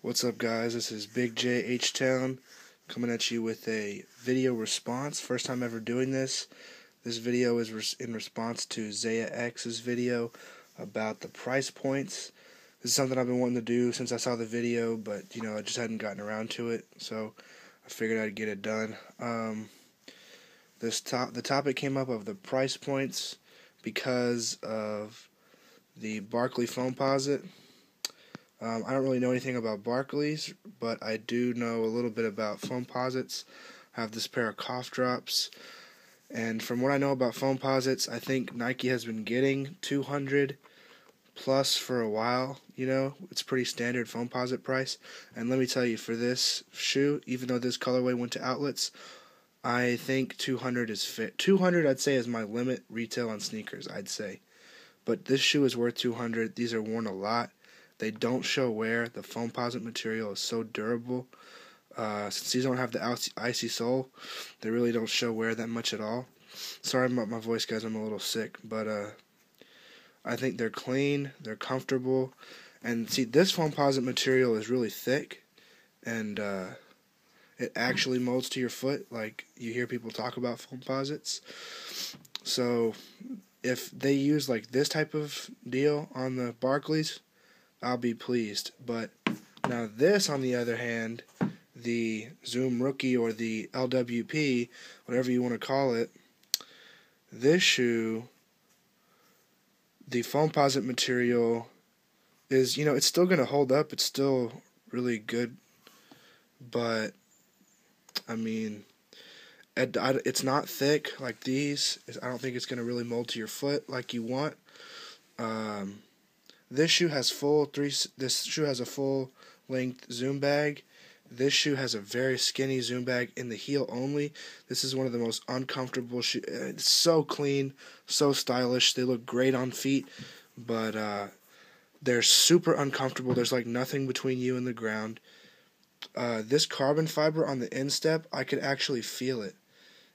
What's up, guys? This is Big J H-Town coming at you with a video response. First time ever doing this. This video is in response to zayax's video about the price points. This is something I've been wanting to do since I saw the video, but I just hadn't gotten around to it, so I figured I'd get it done. The topic came up of the price points because of the Barkley foamposite. I don't really know anything about Barkleys, but I do know a little bit about foamposites. I have this pair of cough drops, and from what I know about foamposites, I think Nike has been getting 200 plus for a while. It's pretty standard foamposite price. And let me tell you, for this shoe, even though this colorway went to outlets, I think 200 is fit. 200, I'd say, is my limit retail on sneakers, I'd say. But this shoe is worth 200. These are worn a lot. They don't show wear. The foamposite material is so durable. Since these don't have the icy sole, they really don't show wear that much at all. Sorry about my voice, guys. I'm a little sick. But I think they're clean. They're comfortable. And see, this foamposite material is really thick. And it actually molds to your foot. Like you hear people talk about foamposites. So if they use like this type of deal on the Barkleys, I'll be pleased. But now this, on the other hand, the Zoom Rookie or the LWP, whatever you want to call it, this shoe, the foamposite material is, it's still going to hold up. It's still really good. But, I mean, it's not thick like these. I don't think it's going to really mold to your foot like you want. This shoe has This shoe has a full length zoom bag. This shoe has a very skinny zoom bag in the heel only. This is one of the most uncomfortable shoes. It's so clean, so stylish. They look great on feet, but they're super uncomfortable. There's like nothing between you and the ground. This carbon fiber on the instep, I could actually feel it.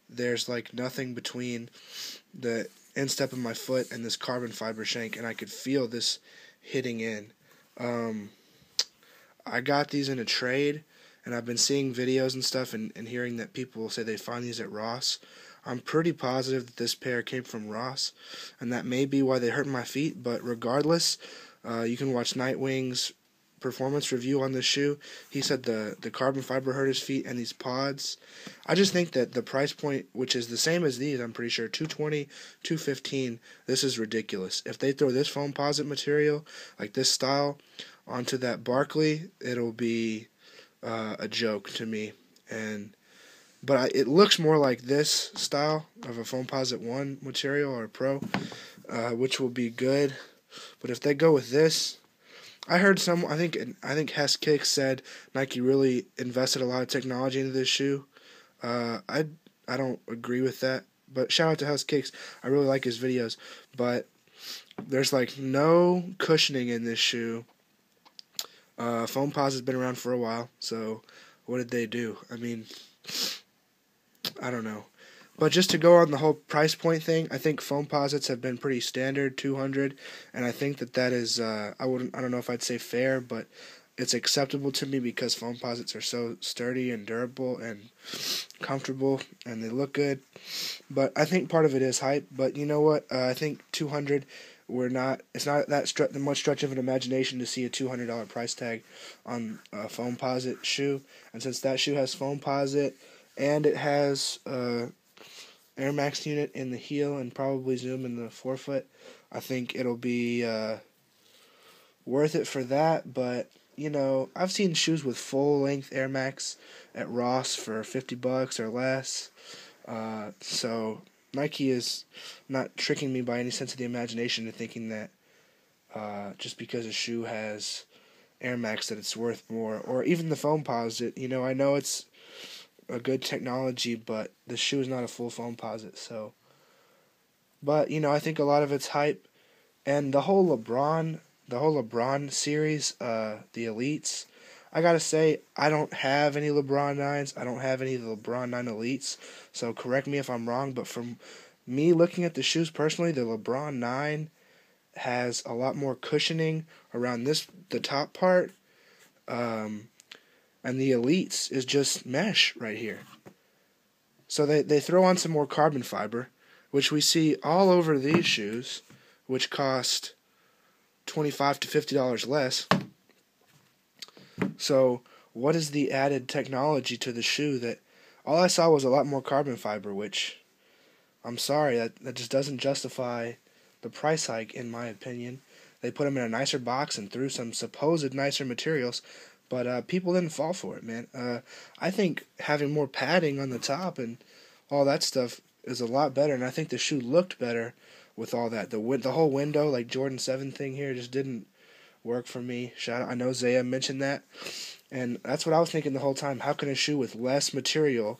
There's like nothing between the instep of my foot and this carbon fiber shank, and I could feel this hitting in. I got these in a trade, and I've been seeing videos and stuff and hearing that people say they find these at Ross. I'm pretty positive that this pair came from Ross, and that may be why they hurt my feet, but regardless, you can watch Nightwing's performance review on this shoe. He said the carbon fiber hurt his feet, and these pods, I just think that the price point, which is the same as these, I'm pretty sure, $220, $215, this is ridiculous. If they throw this foamposite material, like this style, onto that Barkley, it'll be a joke to me. But it looks more like this style of a foamposite 1 material or a Pro, which will be good. But if they go with this, I heard I think Hess Kicks said Nike really invested a lot of technology into this shoe. I don't agree with that, but shout out to Hess Kicks. I really like his videos, but there's like no cushioning in this shoe. Foamposite's been around for a while, so what did they do? I mean, I don't know. But just to go on the whole price point thing, I think foamposites have been pretty standard, 200, and I think that is, I don't know if I'd say fair, but it's acceptable to me because foamposites are so sturdy and durable and comfortable, and they look good. But I think part of it is hype, but you know what? I think 200, it's not that much stretch of an imagination to see a $200 price tag on a foamposite shoe, and since that shoe has foamposite, and it has Air Max unit in the heel and probably Zoom in the forefoot, I think it'll be worth it for that. But I've seen shoes with full length Air Max at Ross for $50 or less. So Nike is not tricking me by any sense of the imagination into thinking that just because a shoe has Air Max that it's worth more, or even the foamposite. I know it's a good technology, but the shoe is not a full foamposite. So, but I think a lot of it's hype, and the whole LeBron series, the Elites. I gotta say, I don't have any LeBron 9s. I don't have any of the LeBron 9 Elites. So correct me if I'm wrong, but from me looking at the shoes personally, the LeBron 9 has a lot more cushioning around the top part. and the Elites is just mesh right here. So they throw on some more carbon fiber, which we see all over these shoes, which cost $25 to $50 less. So what is the added technology to the shoe that all I saw was a lot more carbon fiber, which I'm sorry, that just doesn't justify the price hike in my opinion. They put them in a nicer box and threw some supposed nicer materials, but people didn't fall for it, man. I think having more padding on the top and all that stuff is a lot better, and I think the shoe looked better with all that. The whole window, like Jordan 7 thing here, just didn't work for me. I know Zaya mentioned that, and that's what I was thinking the whole time. How can a shoe with less material,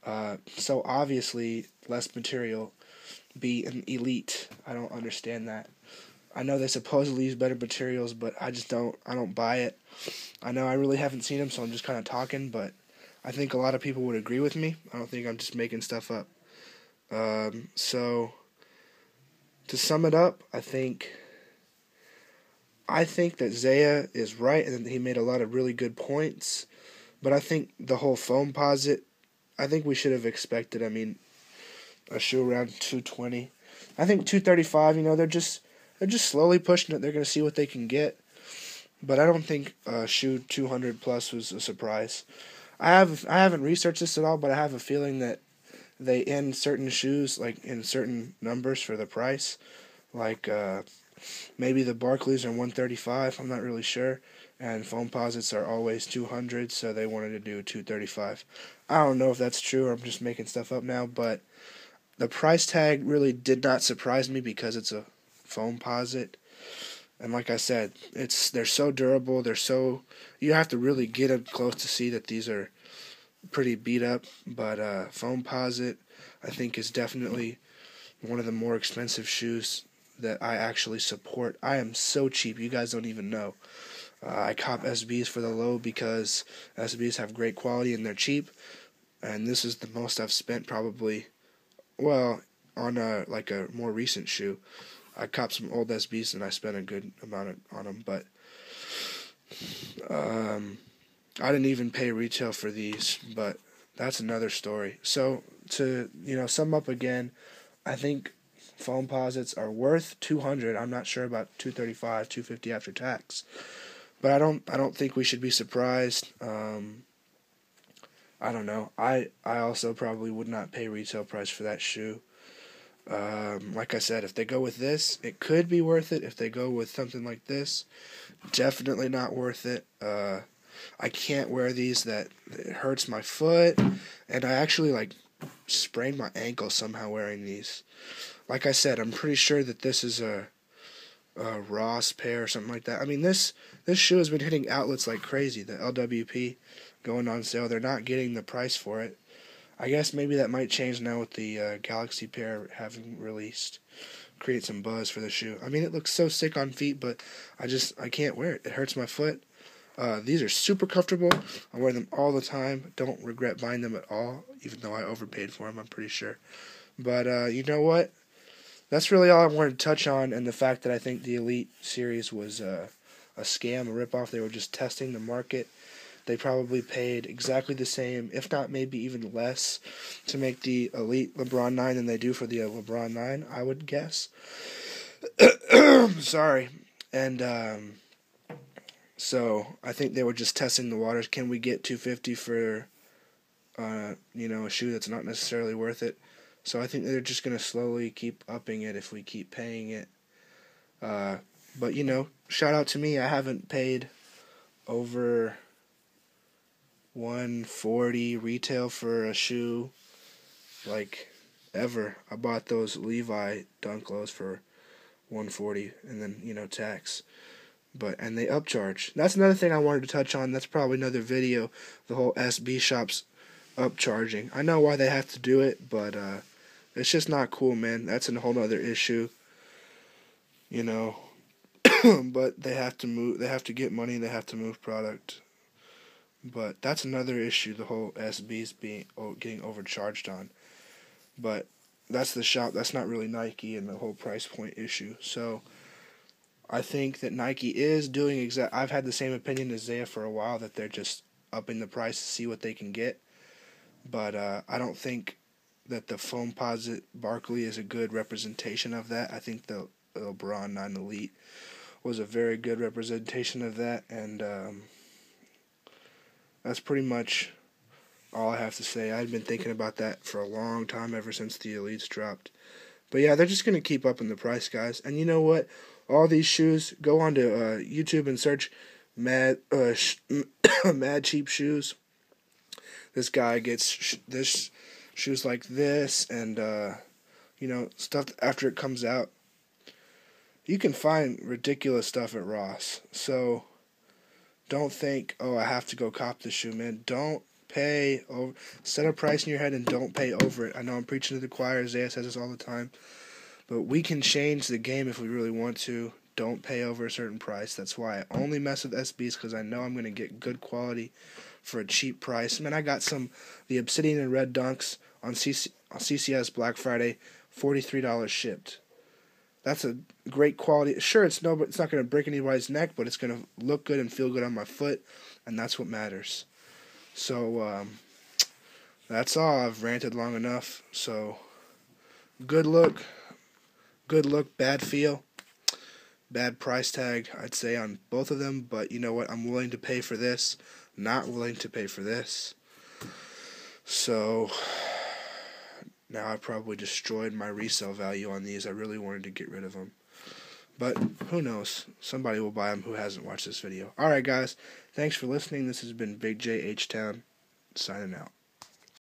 so obviously less material, be an elite? I don't understand that. I know they supposedly use better materials, but I don't buy it. I know I really haven't seen them, so I'm just kind of talking, but I think a lot of people would agree with me. I don't think I'm just making stuff up. So to sum it up, I think that Zaya is right, and he made a lot of really good points. But I think the whole foamposite, I think we should have expected. I mean, a shoe around 220. I think 235. They're just slowly pushing it. They're going to see what they can get. But I don't think a shoe 200 plus was a surprise. I haven't researched this at all, but I have a feeling that they end certain shoes like in certain numbers for the price. Like maybe the Barkleys are 135. I'm not really sure. And foamposites are always 200, so they wanted to do 235. I don't know if that's true or I'm just making stuff up now, but the price tag really did not surprise me because it's a foamposite. And like I said, they're so durable. You have to really get up close to see that these are pretty beat up. But foamposite, I think, is definitely one of the more expensive shoes that I actually support. I am so cheap, you guys don't even know. I cop SBs for the low because SBs have great quality and they're cheap. And this is the most I've spent probably, well, on a more recent shoe. I copped some old SBs and I spent a good amount on them, but I didn't even pay retail for these, but that's another story. So to sum up again, I think foamposites are worth 200. I'm not sure about 235, 250 after tax, but I don't think we should be surprised. I don't know. I also probably would not pay retail price for that shoe. Like I said, if they go with this, it could be worth it. If they go with something like this, definitely not worth it. I can't wear these. It hurts my foot, and I actually sprained my ankle somehow wearing these. Like I said, I'm pretty sure that this is a Ross pair or something like that. I mean, this shoe has been hitting outlets like crazy. The LWP going on sale. They're not getting the price for it. I guess maybe that might change now with the Galaxy pair having released. Create some buzz for the shoe. I mean, it looks so sick on feet, but I can't wear it. It hurts my foot. These are super comfortable. I wear them all the time. Don't regret buying them at all, even though I overpaid for them, I'm pretty sure. But you know what? That's really all I wanted to touch on, and the fact that I think the Elite series was a scam, a ripoff. They were just testing the market. They probably paid exactly the same, if not maybe even less, to make the Elite LeBron 9 than they do for the LeBron 9, I would guess. Sorry. And so I think they were just testing the waters. Can we get $250 for a shoe that's not necessarily worth it? So I think they're just going to slowly keep upping it if we keep paying it. But shout out to me. I haven't paid over $140 retail for a shoe ever. I bought those Levi Dunk Lows for $140 and then tax. And they upcharge. That's another thing I wanted to touch on. That's probably another video. The whole SB shops upcharging. I know why they have to do it, but it's just not cool, man. That's a whole other issue. But they have to move. They have to get money. They have to move product. But that's another issue, the whole SBs getting overcharged on. But that's the shop. That's not really Nike and the whole price point issue. So I think that Nike is doing I've had the same opinion as Zaya for a while, that they're just upping the price to see what they can get. But I don't think that the foamposite Barkley is a good representation of that. I think the LeBron 9 Elite was a very good representation of that, and that's pretty much all I have to say. I've been thinking about that for a long time, ever since the Elites dropped. But yeah, they're just going to keep upping the price, guys. And you know what? All these shoes, go onto YouTube and search Mad Mad Cheap Shoes. This guy gets this shoes like this, and stuff after it comes out. You can find ridiculous stuff at Ross. So don't think, oh, I have to go cop this shoe, man. Don't pay over. Set a price in your head and don't pay over it. I know I'm preaching to the choir. Zaya says this all the time. But we can change the game if we really want to. Don't pay over a certain price. That's why I only mess with SBs, because I know I'm going to get good quality for a cheap price. Man, I got the Obsidian and Red Dunks on CCS Black Friday, $43 shipped. That's a great quality. Sure, it's not going to break anybody's neck, but it's going to look good and feel good on my foot, and that's what matters. So that's all. I've ranted long enough. So good look, bad feel, bad price tag, I'd say, on both of them. But you know what? I'm willing to pay for this. Not willing to pay for this. So now I probably destroyed my resale value on these. I really wanted to get rid of them. But who knows? Somebody will buy them who hasn't watched this video. Alright, guys. Thanks for listening. This has been Big J H-Town, signing out.